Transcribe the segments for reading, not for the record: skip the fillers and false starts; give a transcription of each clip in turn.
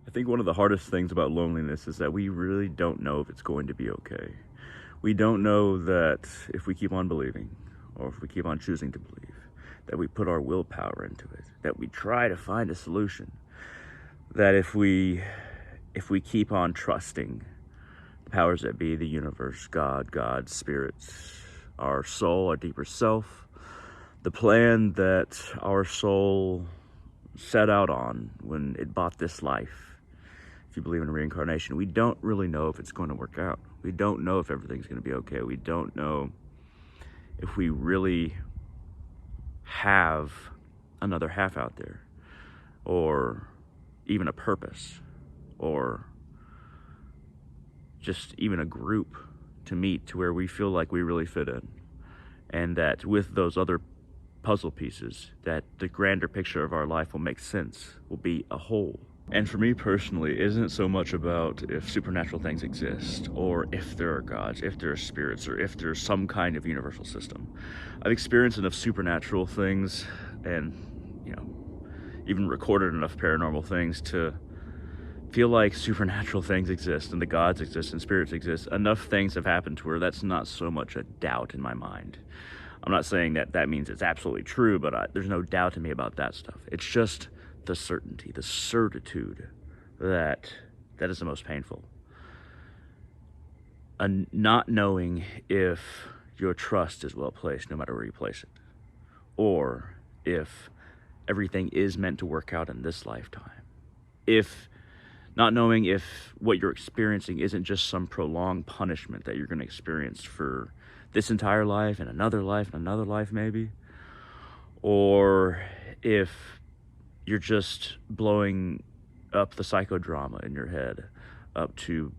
I think one of the hardest things about loneliness is that we really don't know if it's going to be okay. We don't know that if we keep on believing, or if we keep on choosing to believe, that we put our willpower into it, that we try to find a solution, that if we keep on trusting the powers that be, the universe, God, spirits, our soul, our deeper self, the plan that our soul set out on when it bought this life. If you believe in reincarnation, we don't really know if it's going to work out. We don't know if everything's going to be okay. We don't know if we really have another half out there, or even a purpose, or just even a group to meet to where we feel like we really fit in. And that with those other puzzle pieces, that the grander picture of our life will make sense, will be a whole. And for me personally, it isn't so much about if supernatural things exist, or if there are gods, if there are spirits, or if there's some kind of universal system. I've experienced enough supernatural things and, even recorded enough paranormal things to feel like supernatural things exist and the gods exist and spirits exist. Enough things have happened to where that's not so much a doubt in my mind. I'm not saying that means it's absolutely true, but there's no doubt in me about that stuff. It's just the certainty, the certitude that is the most painful. Not knowing if your trust is well placed no matter where you place it, or if everything is meant to work out in this lifetime. If not knowing if what you're experiencing isn't just some prolonged punishment that you're going to experience for this entire life and another life maybe, or if you're just blowing up the psychodrama in your head up to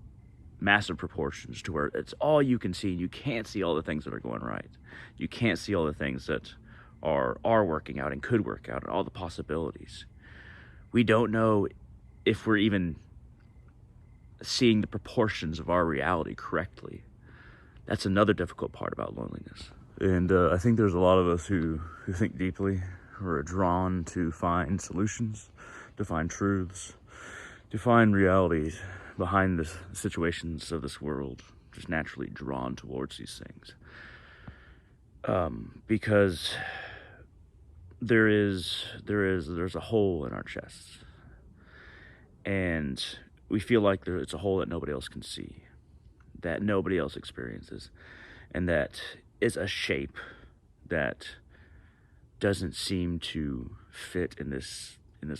massive proportions to where it's all you can see and you can't see all the things that are going right. You can't see all the things that are working out and could work out and all the possibilities. We don't know if we're even seeing the proportions of our reality correctly. That's another difficult part about loneliness. And I think there's a lot of us who think deeply, who are drawn to find solutions, to find truths, to find realities behind the situations of this world, just naturally drawn towards these things. Because there's a hole in our chests, and we feel like it's a hole that nobody else can see, that nobody else experiences, and that is a shape that doesn't seem to fit in this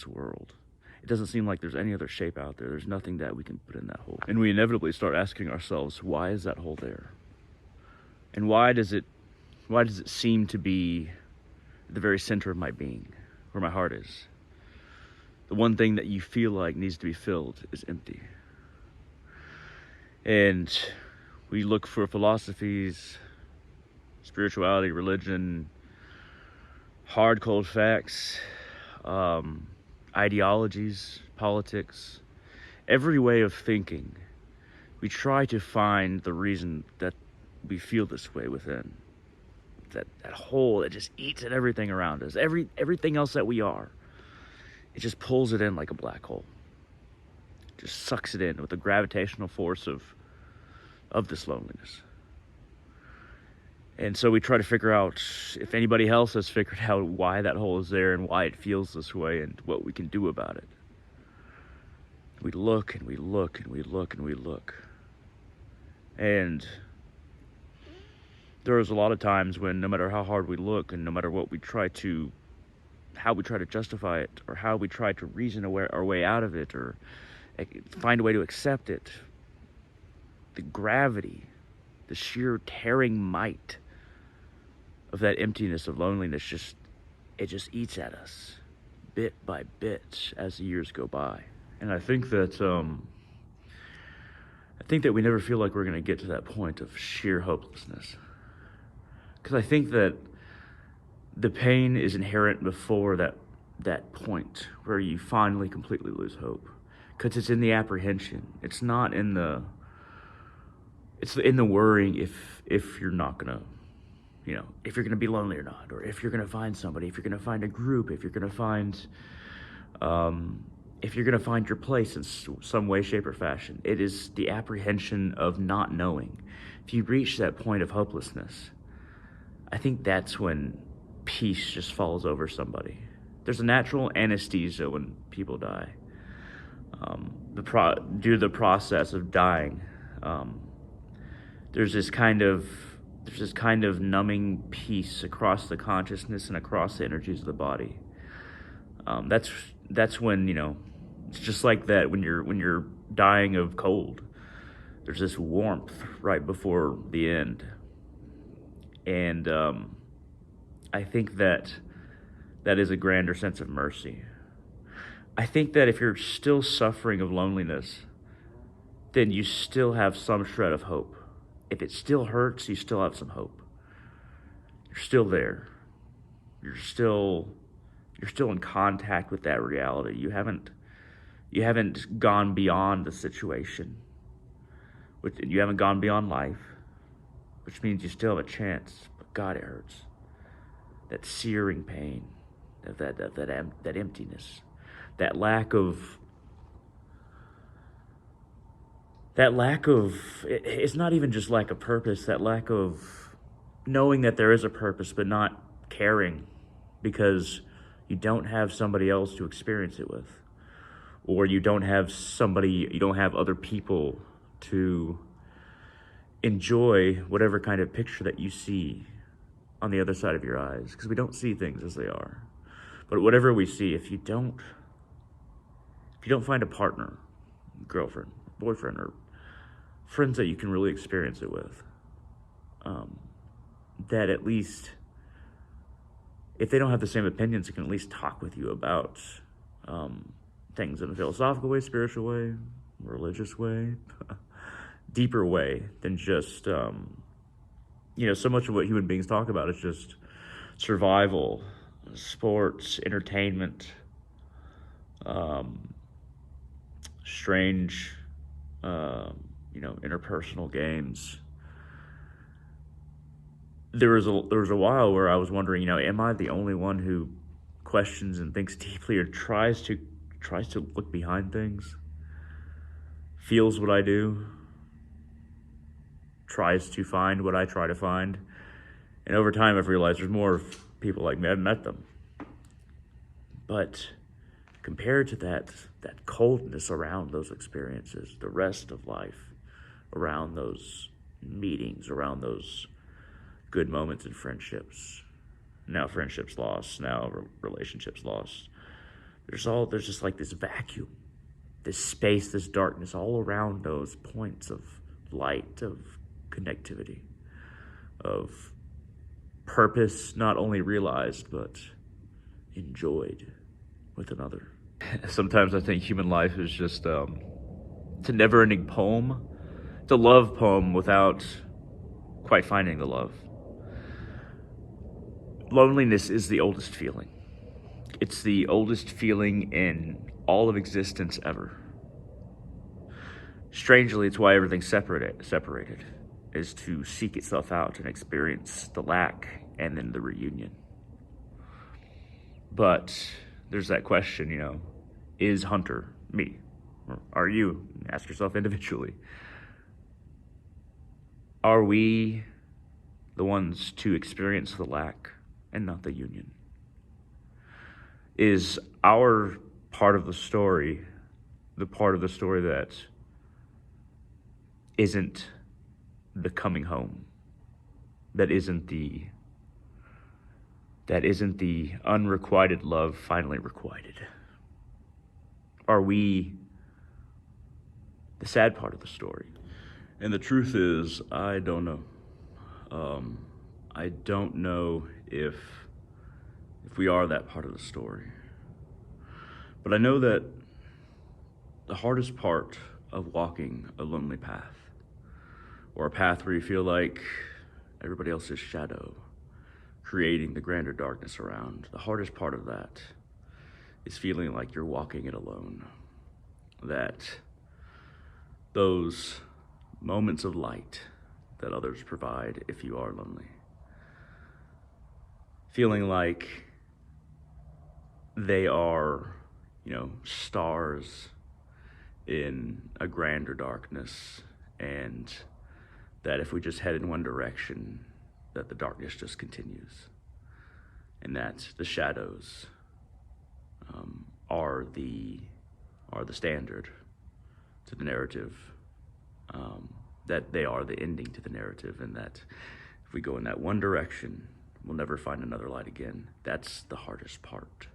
world. It doesn't seem like there's any other shape out there. There's nothing that we can put in that hole. And we inevitably start asking ourselves, why is that hole there? And why does it seem to be the very center of my being, where my heart is? The one thing that you feel like needs to be filled is empty. And we look for philosophies, spirituality, religion, hard, cold facts, ideologies, politics, every way of thinking. We try to find the reason that we feel this way within. That hole that just eats at everything around us, everything else that we are. It just pulls it in like a black hole. It just sucks it in with the gravitational force of this loneliness. And so we try to figure out if anybody else has figured out why that hole is there and why it feels this way and what we can do about it. We look and we look and we look and we look. And there's a lot of times when no matter how hard we look and no matter what how we try to justify it, or how we try to reason our way out of it, or find a way to accept it, the gravity, the sheer tearing might of that emptiness of loneliness just eats at us bit by bit as the years go by. And I think that we never feel like we're going to get to that point of sheer hopelessness, because I think that the pain is inherent before that point where you finally completely lose hope, because it's in the apprehension. It's not in the worrying if you're not gonna, if you're gonna be lonely or not, or if you're gonna find somebody, if you're gonna find a group, if you're gonna find if you're going to find your place in some way, shape, or fashion, it is the apprehension of not knowing. If you reach that point of hopelessness, I think that's when peace just falls over somebody. There's a natural anesthesia when people die. Due to the process of dying, there's this kind of numbing peace across the consciousness and across the energies of the body. That's when, it's just like that when you're dying of cold. There's this warmth right before the end, and I think that is a grander sense of mercy. I think that if you're still suffering of loneliness, then you still have some shred of hope. If it still hurts, you still have some hope. You're still there. You're still in contact with that reality. You haven't gone beyond the situation. You haven't gone beyond life, which means you still have a chance. But God, it hurts. That searing pain, that emptiness, that lack of. It's not even just lack of purpose. That lack of knowing that there is a purpose, but not caring because you don't have somebody else to experience it with, or you don't have other people to enjoy whatever kind of picture that you see on the other side of your eyes, because we don't see things as they are. But whatever we see, if you don't find a partner, girlfriend, boyfriend, or friends that you can really experience it with, that at least, if they don't have the same opinions, they can at least talk with you about things in a philosophical way, spiritual way, religious way, deeper way than just, so much of what human beings talk about is just survival, sports, entertainment, strange, interpersonal games. There was a while where I was wondering, am I the only one who questions and thinks deeply, or tries to look behind things, feels what I do, tries to find what I try to find? And over time, I've realized there's more people like me. I've met them, but compared to that coldness around those experiences, the rest of life, around those meetings, around those good moments in friendships, now friendships lost, now relationships lost, there's just like this vacuum, this space, this darkness all around those points of light, of connectivity, of purpose not only realized but enjoyed with another. Sometimes I think human life is just it's a never-ending poem. It's a love poem without quite finding the love. Loneliness is the oldest feeling. It's the oldest feeling in all of existence ever. Strangely, it's why everything's separated, is to seek itself out and experience the lack and then the reunion. But there's that question, is Hunter me? Or are you? Ask yourself individually. Are we the ones to experience the lack and not the union? Is our part of the story the part of the story that isn't the coming home, that isn't the unrequited love finally requited? Are we the sad part of the story? And the truth is, I don't know. I don't know if we are that part of the story. But I know that the hardest part of walking a lonely path, or a path where you feel like everybody else's shadow creating the grander darkness around, the hardest part of that is feeling like you're walking it alone. That those moments of light that others provide if you are lonely, feeling like they are, stars in a grander darkness, and that if we just head in one direction, that the darkness just continues, and that the shadows are the standard to the narrative, that they are the ending to the narrative, and that if we go in that one direction, we'll never find another light again. That's the hardest part.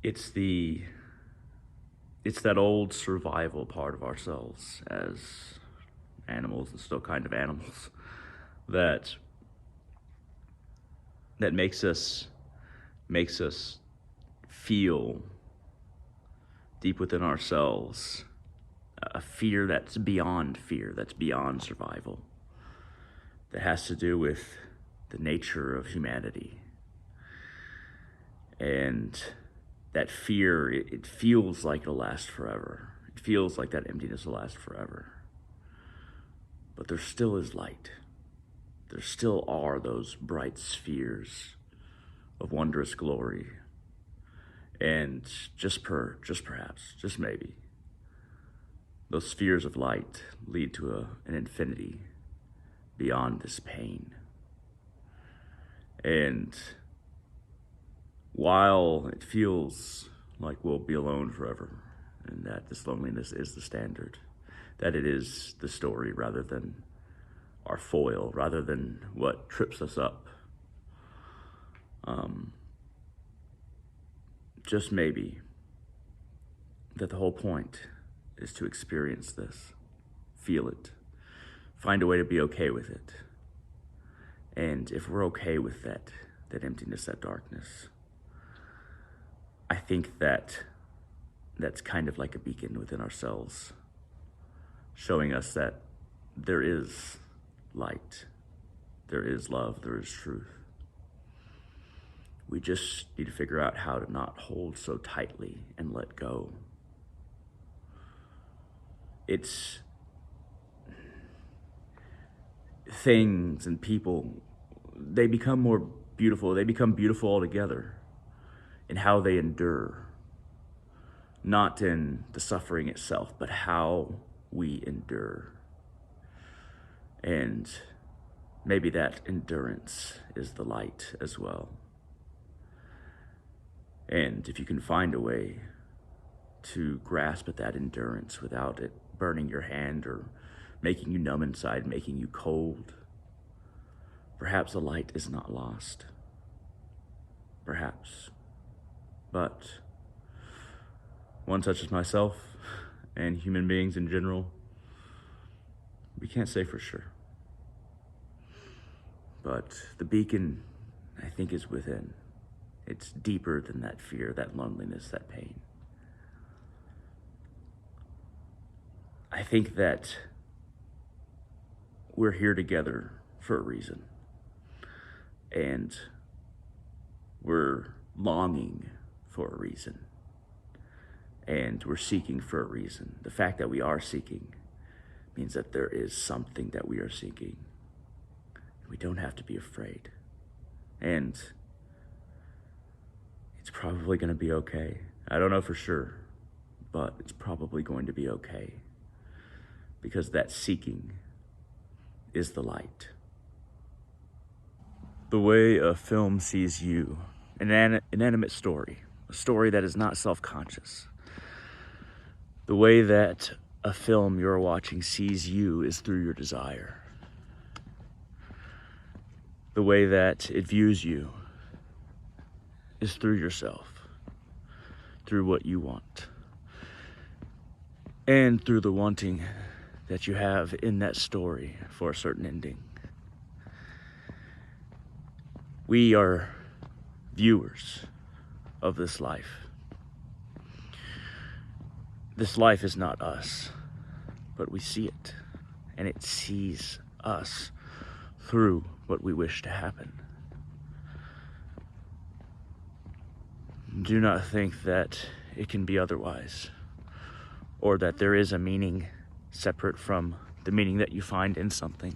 It's that old survival part of ourselves as animals, and still kind of animals, that makes us feel deep within ourselves a fear that's beyond survival, that has to do with the nature of humanity. And that fear, it feels like it'll last forever. It feels like that emptiness will last forever. But there still is light. There still are those bright spheres of wondrous glory. And just perhaps, just maybe, those spheres of light lead to an infinity beyond this pain. And while it feels like we'll be alone forever, and that this loneliness is the standard, that it is the story rather than our foil, rather than what trips us up, just maybe that the whole point is to experience this, feel it, find a way to be okay with it. And if we're okay with that emptiness, that darkness, I think that's kind of like a beacon within ourselves, showing us that there is light, there is love, there is truth. We just need to figure out how to not hold so tightly and let go. It's things and people, they become more beautiful. They become beautiful altogether in how they endure, not in the suffering itself, but how we endure. And maybe that endurance is the light as well. And if you can find a way to grasp at that endurance without it burning your hand or making you numb inside, making you cold, perhaps the light is not lost. Perhaps. But one such as myself and human beings in general, we can't say for sure. But the beacon, I think, is within. It's deeper than that fear, that loneliness, that pain. I think that we're here together for a reason. And we're longing for a reason. And we're seeking for a reason. The fact that we are seeking means that there is something that we are seeking. We don't have to be afraid. And it's probably going to be okay. I don't know for sure, but it's probably going to be okay. Because that seeking is the light. The way a film sees you, an inanimate story, a story that is not self-conscious. The way that a film you're watching sees you is through your desire. The way that it views you is through yourself, through what you want, and through the wanting that you have in that story for a certain ending. We are viewers of this life. This life is not us, but we see it, and it sees us through what we wish to happen. Do not think that it can be otherwise, or that there is a meaning separate from the meaning that you find in something.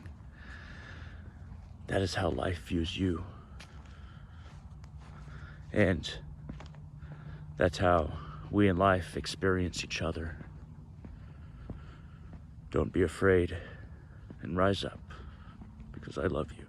That is how life views you. And That's how we in life experience each other. Don't be afraid and rise up, because I love you.